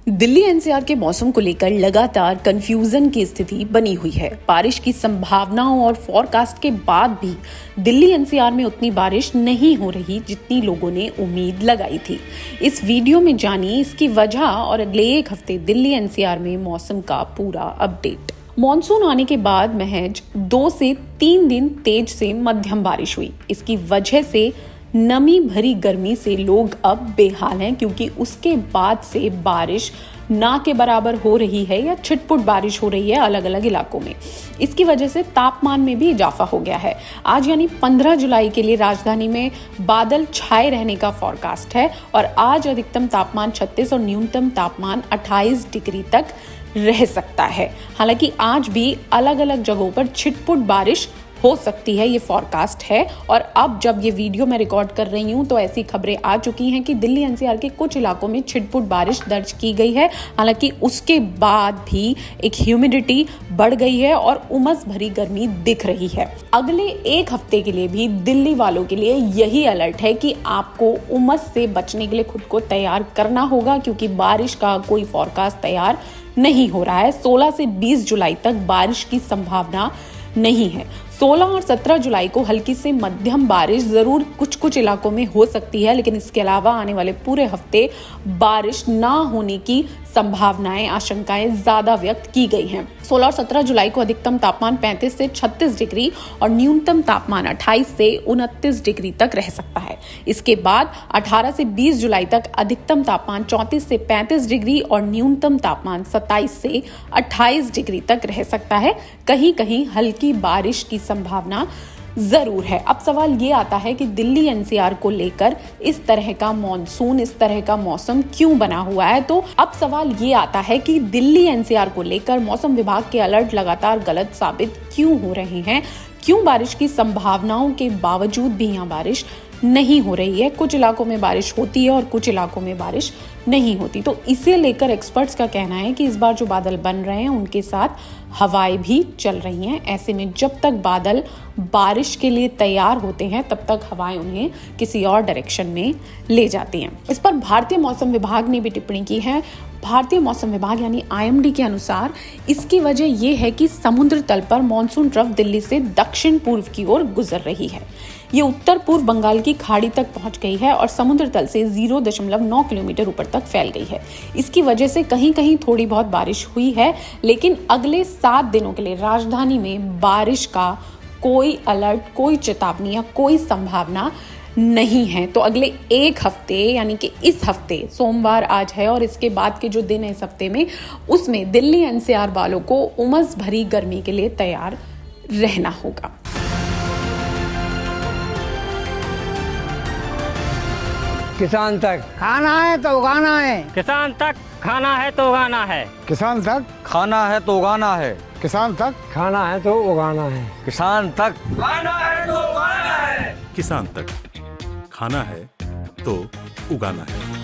Delhi NCR के मौसम को लेकर लगातार कंफ्यूजन की स्थिति बनी हुई है। बारिश की संभावनाओं और फोरकास्ट के बाद भी दिल्ली एनसीआर में उतनी बारिश नहीं हो रही जितनी लोगों ने उम्मीद लगाई थी। इस वीडियो में जानिए इसकी वजह और अगले एक हफ्ते दिल्ली एनसीआर में मौसम का पूरा अपडेट। मॉनसून आने के बाद महज 2 से 3 दिन तेज से मध्यम बारिश हुई। इसकी वजह से नमी भरी गर्मी से लोग अब बेहाल हैं, क्योंकि उसके बाद से बारिश ना के बराबर हो रही है या छिटपुट बारिश हो रही है अलग अलग इलाकों में। इसकी वजह से तापमान में भी इजाफा हो गया है। आज यानी 15 जुलाई के लिए राजधानी में बादल छाए रहने का फोरकास्ट है और आज अधिकतम तापमान 36 और न्यूनतम तापमान 28 डिग्री तक रह सकता है। हालांकि आज भी अलग अलग जगहों पर छिटपुट बारिश हो सकती है, ये फोरकास्ट है। और अब जब ये वीडियो मैं रिकॉर्ड कर रही हूँ तो ऐसी खबरें आ चुकी हैं कि दिल्ली एनसीआर के कुछ इलाकों में छिटपुट बारिश दर्ज की गई है। हालांकि उसके बाद भी एक ह्यूमिडिटी बढ़ गई है और उमस भरी गर्मी दिख रही है। अगले एक हफ्ते के लिए भी दिल्ली वालों के लिए यही अलर्ट है कि आपको उमस से बचने के लिए खुद को तैयार करना होगा, क्योंकि बारिश का कोई फोरकास्ट तैयार नहीं हो रहा है। 16 से 20 जुलाई तक बारिश की संभावना नहीं है। 16 और 17 जुलाई को हल्की से मध्यम बारिश जरूर कुछ कुछ इलाकों में हो सकती है, लेकिन इसके अलावा आने वाले पूरे हफ्ते बारिश ना होने की संभावनाएं, आशंकाएं ज्यादा व्यक्त की गई हैं। 16 और 17 जुलाई को अधिकतम तापमान 35 से 36 डिग्री और न्यूनतम तापमान 28 से 29 डिग्री तक रह सकता है। इसके बाद 18 से 20 जुलाई तक अधिकतम तापमान 34 से 35 डिग्री और न्यूनतम तापमान 27 से 28 डिग्री तक रह सकता है। कहीं कहीं हल्की बारिश की संभावना जरूर है। अब सवाल ये आता है कि दिल्ली एनसीआर को लेकर इस तरह का मॉनसून, इस तरह का मौसम क्यों बना हुआ है। तो अब सवाल ये आता है कि दिल्ली एनसीआर को लेकर मौसम विभाग के अलर्ट लगातार गलत साबित क्यों हो रहे हैं। क्यों बारिश की संभावनाओं के बावजूद भी यहाँ बारिश नहीं हो रही है। कुछ इलाकों में बारिश होती है और कुछ इलाकों में बारिश नहीं होती। तो इसे लेकर एक्सपर्ट्स का कहना है कि इस बार जो बादल बन रहे हैं उनके साथ हवाएं भी चल रही हैं। ऐसे में जब तक बादल बारिश के लिए तैयार होते हैं तब तक हवाएं उन्हें किसी और डायरेक्शन में ले जाती हैं। इस पर भारतीय मौसम विभाग ने भी टिप्पणी की है। भारतीय मौसम विभाग यानी आईएमडी के अनुसार इसकी वजह यह है कि समुद्र तल पर मॉनसून ट्रफ दिल्ली से दक्षिण पूर्व की ओर गुजर रही है। ये उत्तर पूर्व बंगाल की खाड़ी तक पहुंच गई है और समुद्र तल से 0.9 किलोमीटर ऊपर तक फैल गई है। इसकी वजह से कहीं कहीं थोड़ी बहुत बारिश हुई है, लेकिन अगले 7 दिनों के लिए राजधानी में बारिश का कोई अलर्ट, कोई चेतावनी या कोई संभावना नहीं है। तो अगले एक हफ्ते यानी कि इस हफ्ते सोमवार आज है और इसके बाद के जो दिन है इस हफ्ते में, उसमें दिल्ली एनसीआर वालों को उमस भरी गर्मी के लिए तैयार रहना होगा। किसान तक खाना है तो उगाना है, किसान तक खाना है तो उगाना है, किसान तक खाना है तो उगाना है, किसान तक खाना है तो उगाना है, किसान तक खाना है तो उगाना है, किसान तक खाना है तो उगाना है।